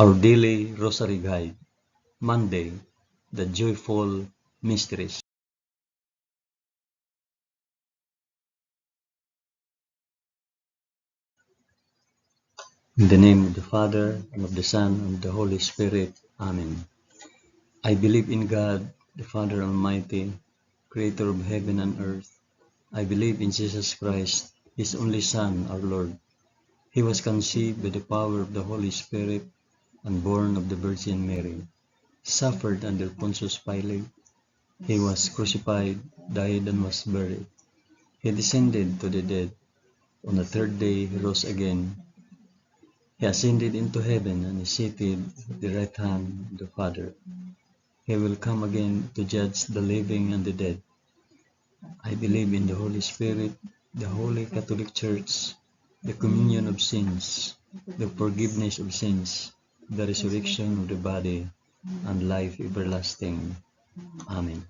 Our daily Rosary Guide, Monday, the Joyful Mysteries. In the name of the Father, and of the Son, and of the Holy Spirit. Amen. I believe in God, the Father Almighty, Creator of heaven and earth. I believe in Jesus Christ, His only Son, our Lord. He was conceived by the power of the Holy Spirit and born of the Virgin Mary. Suffered under Pontius Pilate. He was crucified, died, and was buried. He descended to the dead. On the third day he rose again. He ascended into heaven and is seated at the right hand of the Father. He will come again to judge the living and the dead. I believe in the Holy Spirit, the Holy Catholic Church, the communion of sins, the forgiveness of sins, the resurrection of the body, and life everlasting. Amen.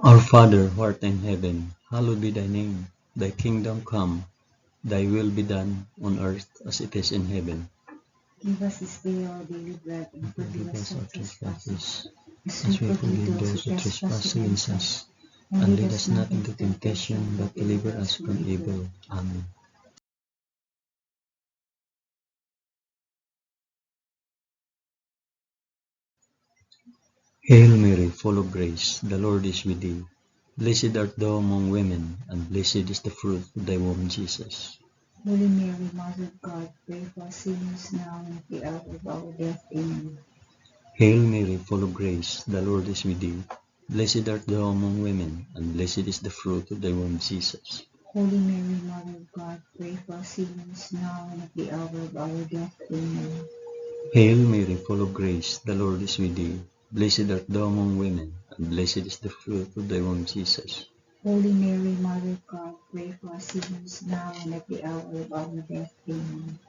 Our Father, who art in heaven, hallowed be thy name. Thy kingdom come, thy will be done on earth as it is in heaven. Give us this day our daily bread, and forgive us our trespasses, as we we forgive forgive those who those who trespass trespass against us. And lead us not into temptation, but deliver us from evil. Amen. Hail Mary, full of grace, the Lord is with thee. Blessed art thou among women, and blessed is the fruit of thy womb, Jesus. Holy Mary, Mother of God, pray for us sinners now and at the hour of our death. Amen. Hail Mary, full of grace, the Lord is with thee. Blessed art thou among women, and blessed is the fruit of thy womb, Jesus. Holy Mary, Mother of God, pray for us sinners now and at the hour of our death. Amen. Hail Mary, full of grace, the Lord is with thee. Blessed art thou among women, and blessed is the fruit of thy womb, Jesus. Holy Mary, Mother of God, pray for us sinners now and at the hour of our death. Amen.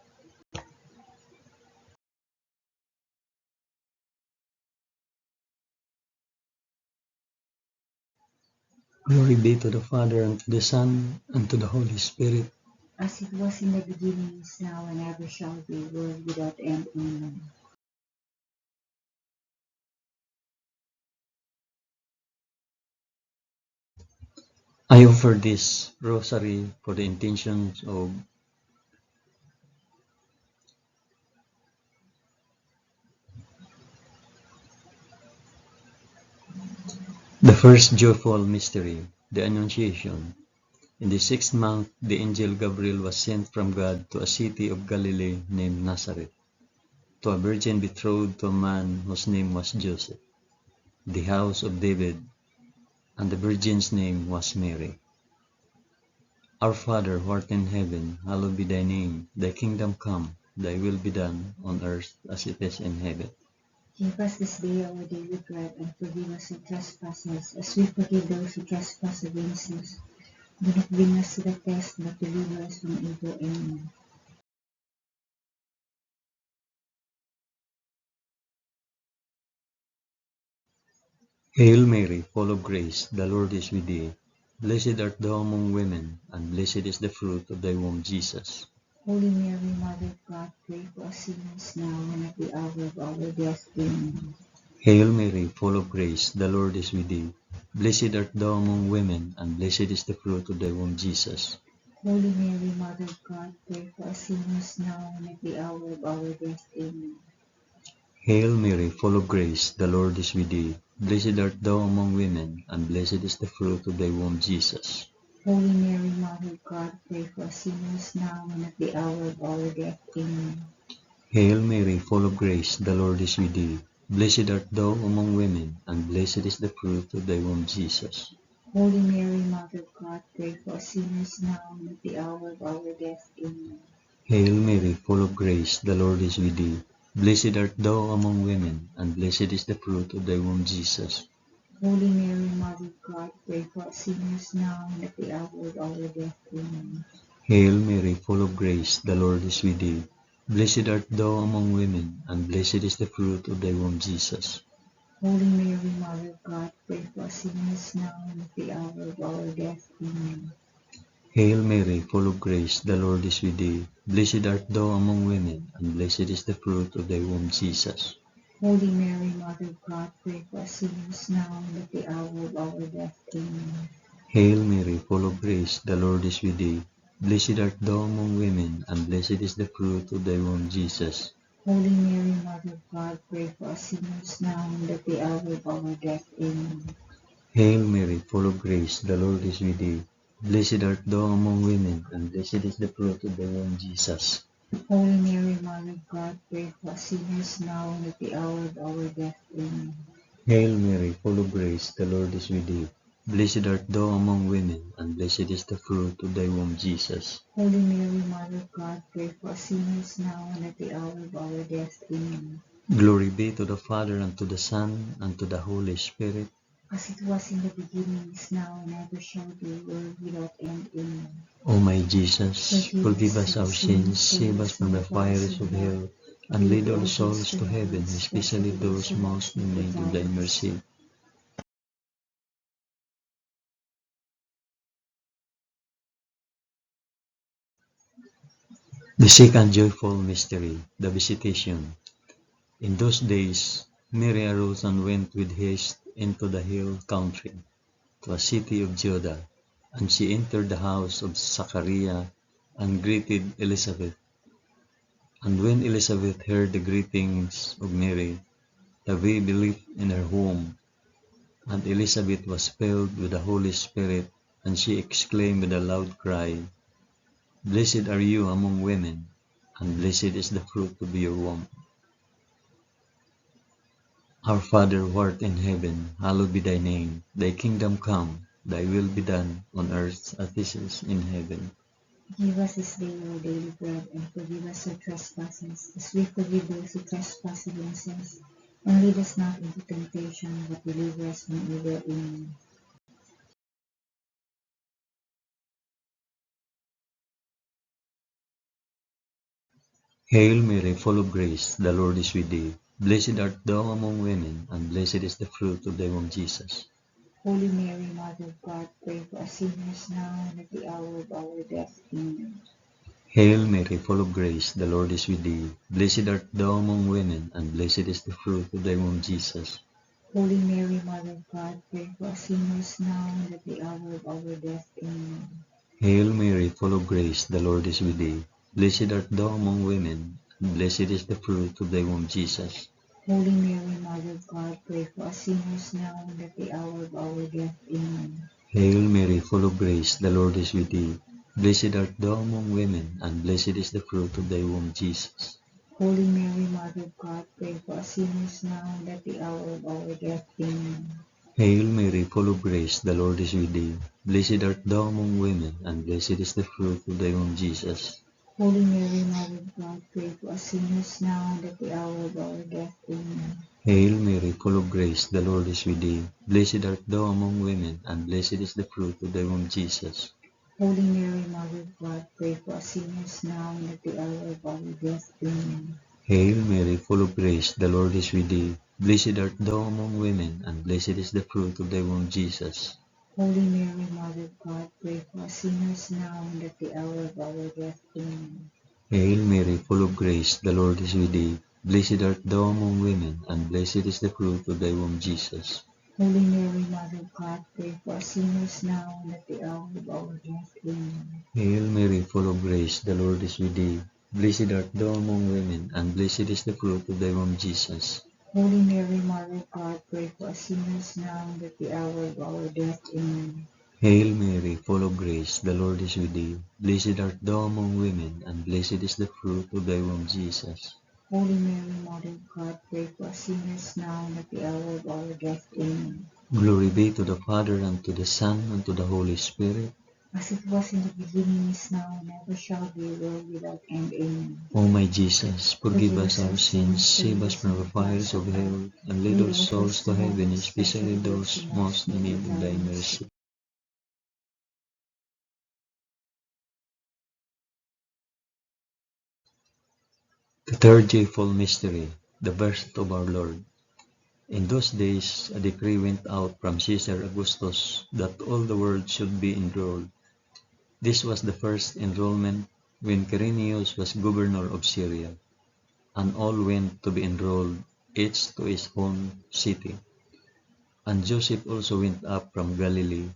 Glory be to the Father, and to the Son, and to the Holy Spirit. As it was in the beginning, is now, and ever shall be, world without end. Amen. I offer this rosary for the intentions of the first joyful mystery, the Annunciation. In the 6th month, the angel Gabriel was sent from God to a city of Galilee named Nazareth, to a virgin betrothed to a man whose name was Joseph, the house of David, and the virgin's name was Mary. Our Father, who art in heaven, hallowed be thy name. Thy kingdom come, thy will be done, on earth as it is in heaven. Give us this day our daily bread, and forgive us our trespasses, as we forgive those who trespass against us. Do not bring us to the test, but deliver us from evil. Amen. Hail Mary, full of grace, the Lord is with thee. Blessed art thou among women, and blessed is the fruit of thy womb, Jesus. Holy Mary, Mother of God, pray for us sinners now and at the hour of our death. Amen. Hail Mary, full of grace, the Lord is with thee. Blessed art thou among women, and blessed is the fruit of thy womb, Jesus. Holy Mary, Mother of God, pray for us sinners now and at the hour of our death. Amen. Hail Mary, full of grace, the Lord is with thee. Blessed art thou among women, and blessed is the fruit of thy womb, Jesus. Holy Mary, Mother of God, pray for us sinners now and at the hour of our death. Amen. Hail Mary, full of grace, the Lord is with thee. Blessed art thou among women, and blessed is the fruit of thy womb, Jesus. Holy Mary, Mother of God, pray for us sinners now and at the hour of our death. Amen. Hail Mary, full of grace, the Lord is with thee. Blessed art thou among women, and blessed is the fruit of thy womb, Jesus. Holy Mary, Mother of God, pray for us sinners now and at the hour of our death. Amen. Hail Mary, full of grace, the Lord is with thee. Blessed art thou among women, and blessed is the fruit of thy womb, Jesus. Holy Mary, Mother of God, pray for us sinners now and at the hour of our death. Amen. Hail Mary, full of grace, the Lord is with thee. Blessed art thou among women, and blessed is the fruit of thy womb, Jesus. Holy Mary, Mother of God, pray for us sinners now and at the hour of our death. Amen. Hail Mary, full of grace, the Lord is with thee. Blessed art thou among women, and blessed is the fruit of thy womb, Jesus. Holy Mary, Mother of God, pray for us sinners now and at the hour of our death. Amen. Hail Mary, full of grace, the Lord is with thee. Blessed art thou among women, and blessed is the fruit of thy womb, Jesus. Holy Mary, Mother of God, pray for us sinners now and at the hour of our death. Amen. Hail Mary, full of grace, the Lord is with thee. Blessed art thou among women, and blessed is the fruit of thy womb, Jesus. Holy Mary, Mother of God, pray for us sinners now and at the hour of our death. Amen. Glory be to the Father, and to the Son, and to the Holy Spirit. As it was in the beginning, is now, and ever shall be, world without end. Amen. O my Jesus, forgive us our sins, save us from the fires of hell, and lead all souls to heaven, especially those most in need of thy mercy. The second joyful mystery, the Visitation. In those days, Mary arose and went with haste into the hill country, to a city of Judah, and she entered the house of Zachariah and greeted Elizabeth. And when Elizabeth heard the greetings of Mary, the baby leaped in her womb, and Elizabeth was filled with the Holy Spirit, and she exclaimed with a loud cry, Blessed are you among women, and blessed is the fruit of your womb. Our Father who art in heaven, hallowed be thy name. Thy kingdom come, thy will be done, on earth as it is in heaven. Give us this day our daily bread, and forgive us our trespasses, as we forgive those who trespass against us. And lead us not into temptation, but deliver us from evil. Amen. Hail Mary, full of grace, the Lord is with thee. Blessed art thou among women, and blessed is the fruit of thy womb, Jesus. Holy Mary, Mother of God, pray for us sinners now and at the hour of our death. Amen. Hail Mary, full of grace, the Lord is with thee. Blessed art thou among women, and blessed is the fruit of thy womb, Jesus. Holy Mary, Mother of God, pray for us sinners now and at the hour of our death. Amen. Hail Mary, full of grace, the Lord is with thee. Blessed art thou among women, and blessed is the fruit of thy womb, Jesus. Holy Mary, Mother of God, pray for us sinners now and at the hour of our death. Amen. Hail Mary, full of grace, the Lord is with thee. Blessed art thou among women, and blessed is the fruit of thy womb, Jesus. Holy Mary, Mother of God, pray for us sinners now and at the hour of our death. Amen. Hail Mary, full of grace, the Lord is with thee. Blessed art thou among women, and blessed is the fruit of thy womb, Jesus. Holy Mary, Mother of God, pray for us sinners now and at the hour of our death. Amen. Hail Mary, full of grace, the Lord is with thee. Blessed art thou among women, and blessed is the fruit of thy womb, Jesus. Holy Mary, Mother of God, pray for us sinners now and at the hour of our death. Amen. Hail Mary, full of grace, the Lord is with thee. Blessed art thou among women, and blessed is the fruit of thy womb, Jesus. Holy Mary, Mother of God, pray for us sinners now and at the hour of our death. Amen. Hail Mary, full of grace, the Lord is with thee. Blessed art thou among women, and blessed is the fruit of thy womb, Jesus. Holy Mary, Mother of God, pray for us sinners now and at the hour of our death. Amen. Hail Mary, full of grace, the Lord is with thee. Blessed art thou among women, and blessed is the fruit of thy womb, Jesus. Holy Mary, Mother of God, pray for us sinners now and at the hour of our death. Amen. Hail Mary, full of grace, the Lord is with thee. Blessed art thou among women, and blessed is the fruit of thy womb, Jesus. Holy Mary, Mother of God, pray for us sinners now and at the hour of our death. Amen. Glory be to the Father, and to the Son, and to the Holy Spirit. As it was in the beginning, is now, and ever shall be, world without end. Amen. O my Jesus, forgive us our sins, save us from the fires of hell, and lead all souls to heaven, especially those most in need of thy mercy. The third joyful mystery, the birth of our Lord. In those days, a decree went out from Caesar Augustus that all the world should be enrolled. This was the first enrollment when Quirinius was governor of Syria, and all went to be enrolled, each to his own city. And Joseph also went up from Galilee,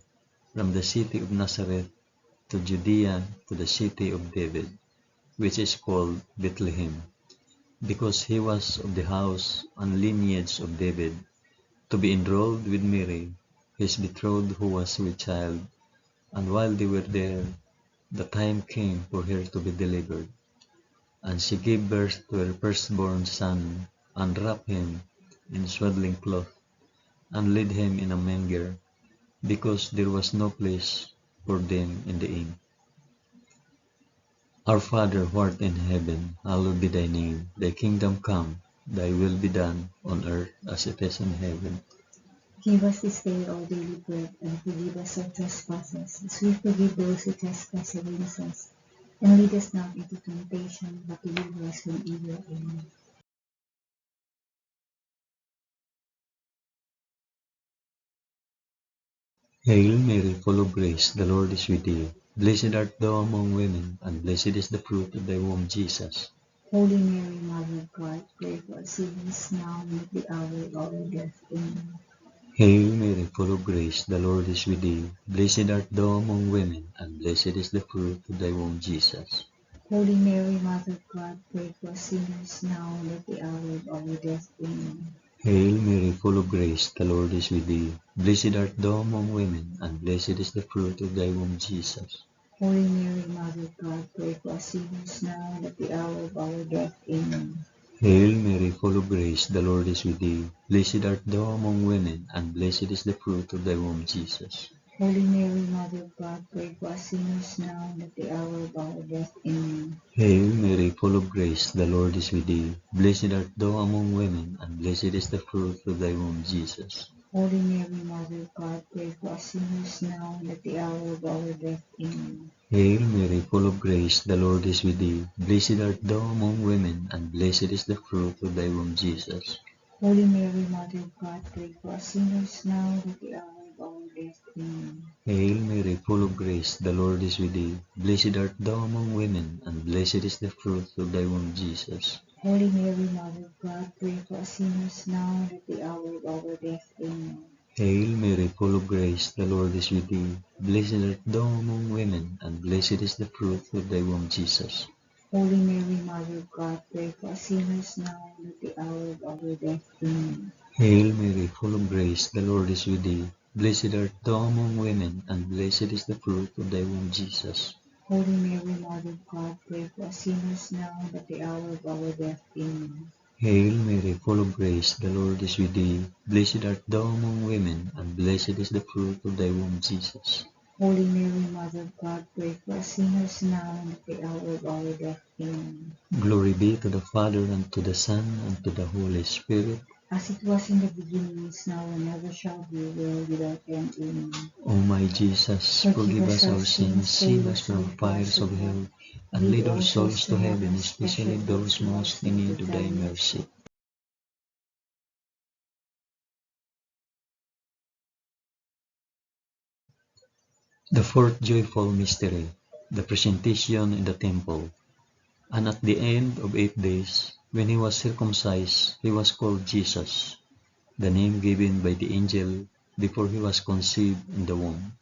from the city of Nazareth to Judea, to the city of David, which is called Bethlehem, because he was of the house and lineage of David, to be enrolled with Mary, his betrothed, who was with child. And while they were there, the time came for her to be delivered. And she gave birth to her firstborn son, and wrapped him in swaddling cloth, and laid him in a manger, because there was no place for them in the inn. Our Father who art in heaven, hallowed be thy name. Thy kingdom come, thy will be done, on earth as it is in heaven. Give us this day our daily bread, and forgive us our trespasses, as we forgive those who trespass against us. And lead us not into temptation, but deliver us from evil. Amen. Hail Mary, full of grace, the Lord is with thee. Blessed art thou among women, and blessed is the fruit of thy womb, Jesus. Holy Mary, Mother of God, pray for us sinners now and at the hour of our death. Amen. Hail Mary, full of grace, the Lord is with thee. Blessed art thou among women, and blessed is the fruit of thy womb, Jesus. Holy Mary, Mother of God, pray for us sinners now and at the hour of our death. Amen. Hail Mary, full of grace, the Lord is with thee. Blessed art thou among women, and blessed is the fruit of thy womb, Jesus. Holy Mary, Mother of God, pray for us sinners now and at the hour of our death. Amen. Hail Mary, full of grace, the Lord is with thee. Blessed art thou among women, and blessed is the fruit of thy womb, Jesus. Holy Mary, Mother of God, pray for us sinners now and at the hour of our death. Amen. Hail Mary, full of grace, the Lord is with thee. Blessed art thou among women, and blessed is the fruit of thy womb, Jesus. Holy Mary, Mother of God, pray for us sinners now and at the hour of our death. Amen. Hail Mary, full of grace, the Lord is with thee. Blessed art thou among women, and blessed is the fruit of thy womb, Jesus. Holy Mary, Mother of God, pray for us sinners now and at the hour of our death. Amen. Hail Mary, full of grace, the Lord is with thee. Blessed art thou among women, and blessed is the fruit of thy womb, Jesus. Holy Mary, Mother of God, pray for us sinners now and at the hour of our death. Amen. Hail Mary, full of grace, the Lord is with thee. Blessed art thou among women, and blessed is the fruit of thy womb, Jesus. Holy Mary, Mother of God, pray for us sinners now and at the hour of our death. Amen. Hail Mary, full of grace, the Lord is with thee. Blessed art thou among women, and blessed is the fruit of thy womb, Jesus. Holy Mary, Mother of God, pray for us sinners now and at the hour of our death. Amen. Hail Mary, full of grace, the Lord is with thee. Blessed art thou among women, and blessed is the fruit of thy womb, Jesus. Holy Mary, Mother of God, pray for us sinners now and at the hour of our death. Amen. Glory be to the Father, and to the Son, and to the Holy Spirit. As it was in the beginning, is now, and ever shall be, world without end. Amen. O my Jesus, forgive us our sins, save us from the fires of hell, and lead all souls to heaven, especially those most in need of thy mercy. The fourth joyful mystery, the presentation in the temple. And at the end of 8 days, when he was circumcised, he was called Jesus, the name given by the angel before he was conceived in the womb.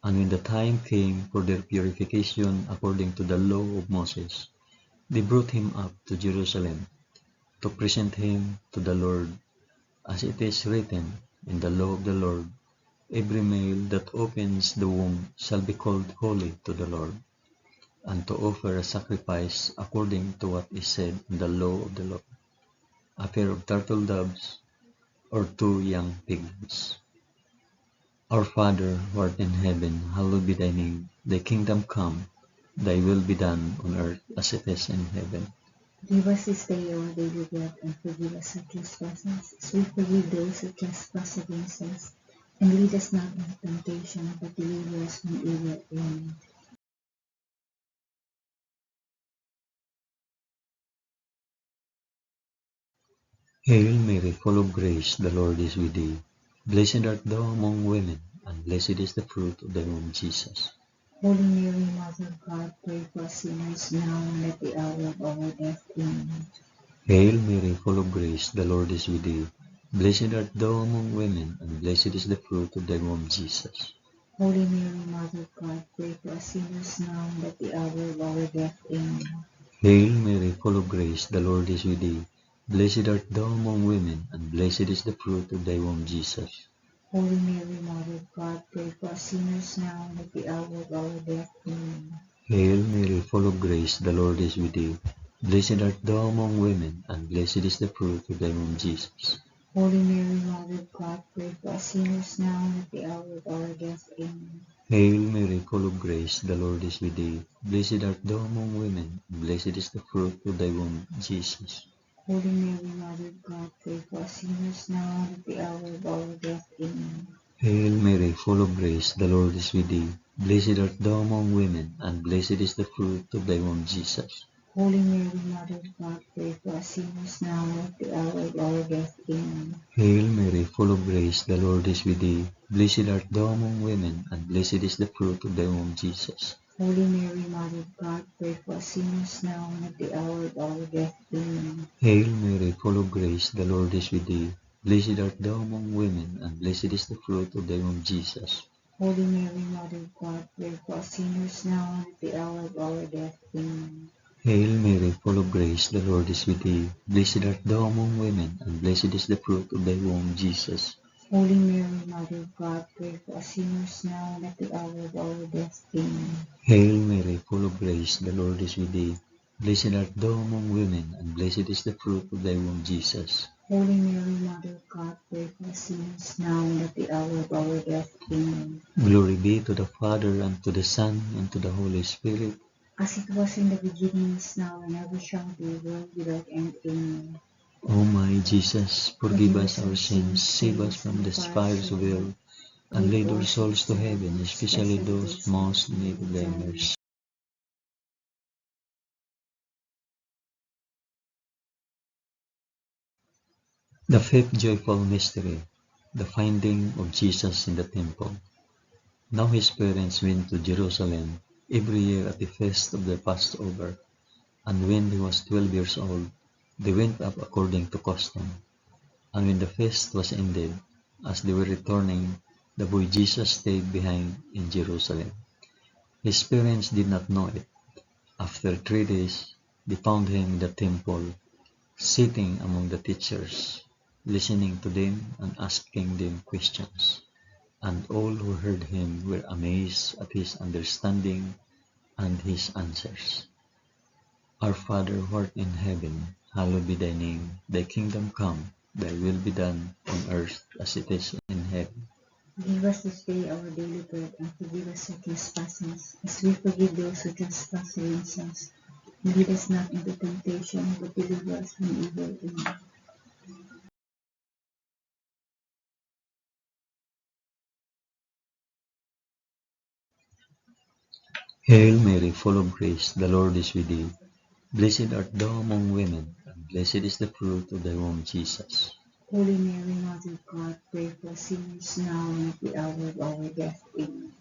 And when the time came for their purification according to the law of Moses, they brought him up to Jerusalem to present him to the Lord, as it is written in the law of the Lord, every male that opens the womb shall be called holy to the Lord, and to offer a sacrifice according to what is said in the law of the Lord, a pair of turtle doves or 2 young piglets. Our Father, who art in heaven, hallowed be thy name. Thy kingdom come, thy will be done on earth as it is in heaven. Give us this day our daily bread, and forgive us our trespasses, as we forgive those who trespass against us. And lead us not into temptation, but deliver us from evil. Amen. Hail Mary, full of grace, the Lord is with thee. Blessed art thou among women, and blessed is the fruit of thy womb, Jesus. Holy Mary, Mother of God, pray for us sinners now and at the hour of our death. Amen. Hail Mary, full of grace, the Lord is with thee. Blessed art thou among women, and blessed is the fruit of thy womb, Jesus. Holy Mary, Mother of God, pray for us sinners now and at the hour of our death. Amen. Hail Mary, full of grace, the Lord is with thee. Blessed art thou among women, and blessed is the fruit of thy womb, Jesus. Holy Mary, Mother of God, pray for us sinners now and at the hour of our death. Amen. Hail Mary, full of grace, the Lord is with thee. Blessed art thou among women, and blessed is the fruit of thy womb, Jesus. Holy Mary, Mother of God, pray for us sinners now and at the hour of our death. Amen. Hail Mary, full of grace, the Lord is with thee. Blessed art thou among women, and blessed is the fruit of thy womb, Jesus. Holy Mary, Mother of God, pray for us sinners now and at the hour of our death. Amen. Hail Mary, full of grace, the Lord is with thee. Blessed art thou among women, and blessed is the fruit of thy womb, Jesus. Holy Mary, Mother of God, pray for us sinners now and at the hour of our death. Amen. Hail Mary, full of grace, the Lord is with thee. Blessed art thou among women, and blessed is the fruit of thy womb, Jesus. Holy Mary, Mother of God, pray for us sinners now and at the hour of our death. Amen. Hail Mary, full of grace, the Lord is with thee. Blessed art thou among women, and blessed is the fruit of thy womb, Jesus. Holy Mary, Mother of God, pray for us sinners now and at the hour of our death. Amen. Hail Mary, full of grace, the Lord is with thee. Blessed art thou among women, and blessed is the fruit of thy womb, Jesus. Holy Mary, Mother of God, pray for us sinners now and at the hour of our death. Amen. Hail Mary, full of grace, the Lord is with thee. Blessed art thou among women, and blessed is the fruit of thy womb, Jesus. Holy Mary, Mother of God, pray for us sinners now and at the hour of our death. Amen. Glory be to the Father, and to the Son, and to the Holy Spirit. As it was in the beginning, is now, and ever shall be, world without end. Amen. O my Jesus, forgive us our sins, save us from the fires of hell, and lead our souls to heaven, especially those most in need of thy mercy. The fifth joyful mystery, the finding of Jesus in the temple. Now his parents went to Jerusalem every year at the feast of the Passover, and when he was 12 years old, they went up according to custom. And when the feast was ended, as they were returning, the boy Jesus stayed behind in Jerusalem. His parents did not know it. After 3 days, they found him in the temple, sitting among the teachers, listening to them and asking them questions. And all who heard him were amazed at his understanding and his answers. Our Father who art in heaven, hallowed be thy name. Thy kingdom come, thy will be done on earth as it is in heaven. Give us this day our daily bread, and forgive us our trespasses, as we forgive those who trespass against us. And lead us not into temptation, but deliver us from evil. Amen. Hail Mary, full of grace, the Lord is with thee. Blessed art thou among women, and blessed is the fruit of thy womb, Jesus. Holy Mary, Mother of God, pray for us sinners now and at the hour of our death. Amen.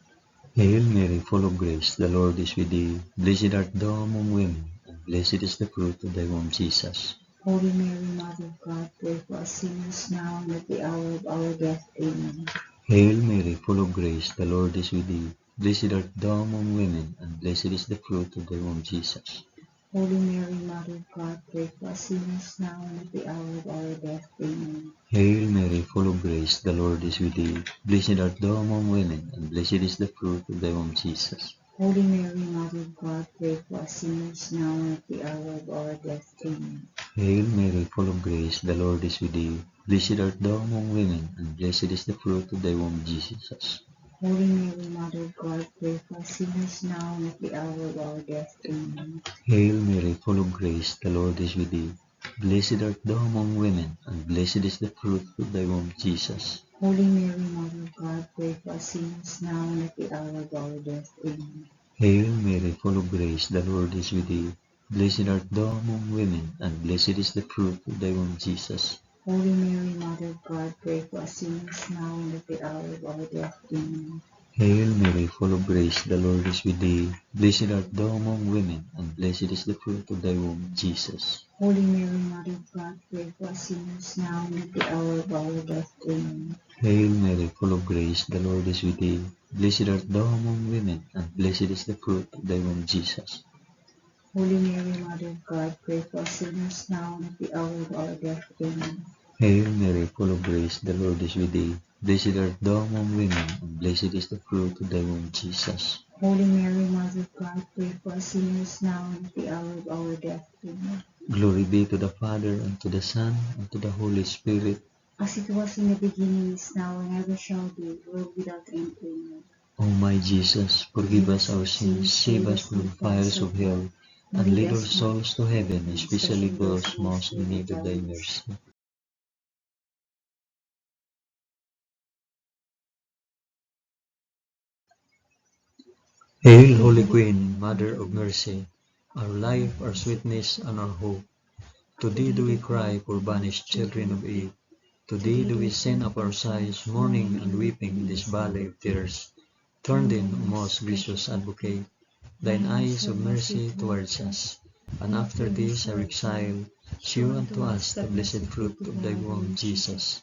Hail Mary, full of grace, the Lord is with thee. Blessed art thou among women, and blessed is the fruit of thy womb, Jesus. Holy Mary, Mother of God, pray for us sinners now and at the hour of our death. Amen. Hail Mary, full of grace, the Lord is with thee. Blessed art thou among women, and blessed is the fruit of thy womb, Jesus. Holy Mary, Mother of God, pray for us sinners now and at the hour of our death. Amen. Hail Mary, full of grace, the Lord is with thee. Blessed art thou among women, and blessed is the fruit of thy womb, Jesus. Holy Mary, Mother of God, pray for us sinners now and at the hour of our death. Amen. Hail Mary, full of grace, the Lord is with thee. Blessed art thou among women, and blessed is the fruit of thy womb, Jesus. Holy Mary, Mother of God, pray for us sinners now and at the hour of our death. Amen. Hail Mary, full of grace, the Lord is with thee. Blessed art thou among women, and blessed is the fruit of thy womb, Jesus. Holy Mary, Mother of God, pray for us sinners now and at the hour of our death. Amen. Hail Mary, full of grace, the Lord is with thee. Blessed art thou among women, and blessed is the fruit of thy womb, Jesus. Holy Mary, Mother of God, pray for us sinners now and at the hour of our death. Amen. Hail Mary, full of grace, the Lord is with thee. Blessed art thou among women, and blessed is the fruit of thy womb, Jesus. Holy Mary, Mother of God, pray for us sinners now and at the hour of our death. Amen. Hail Mary, full of grace, the Lord is with thee. Blessed art thou among women, and blessed is the fruit of thy womb, Jesus. Holy Mary, Mother of God, pray for us sinners now and at the hour of our death. Amen. Hail Mary, full of grace, the Lord is with thee. Blessed art thou among women, and blessed is the fruit of thy womb, Jesus. Holy Mary, Mother of God, pray for us sinners now and at the hour of our death. Amen. Glory be to the Father, and to the Son, and to the Holy Spirit. As it was in the beginning, is now, and ever shall be, world without end. Amen. O my Jesus, forgive us our sins, save us from the fires of hell, and lead all souls to heaven, especially those most in need of thy mercy. Hail, Holy Queen, Mother of Mercy, our life, our sweetness, and our hope. To thee do we cry, poor banished children of Eve. To thee do we send up our sighs, mourning and weeping in this valley of tears. Turn then, O most gracious Advocate, thine eyes of mercy towards us, and after this our exile, shew unto us the blessed fruit of thy womb, Jesus.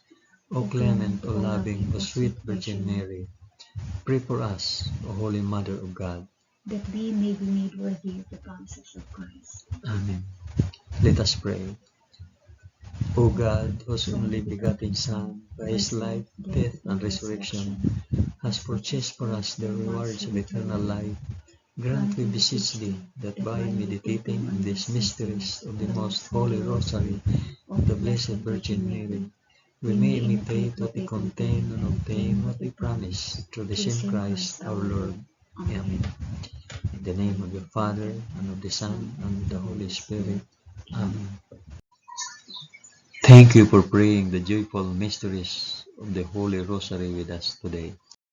O clement, O loving, O sweet Virgin Mary, pray for us, O Holy Mother of God. that we may be made worthy of the promises of Christ. Amen. Let us pray. O God, whose only begotten Son, by his life, death, and resurrection, has purchased for us the rewards of eternal life, grant, we beseech thee, that by meditating on these mysteries of the most holy Rosary of the Blessed Virgin Mary, we may imitate what they contain and obtain what they promise, through the same Christ our Lord. Amen. In the name of the Father, and of the Son, and of the Holy Spirit. Amen. Thank you for praying the joyful mysteries of the Holy Rosary with us today.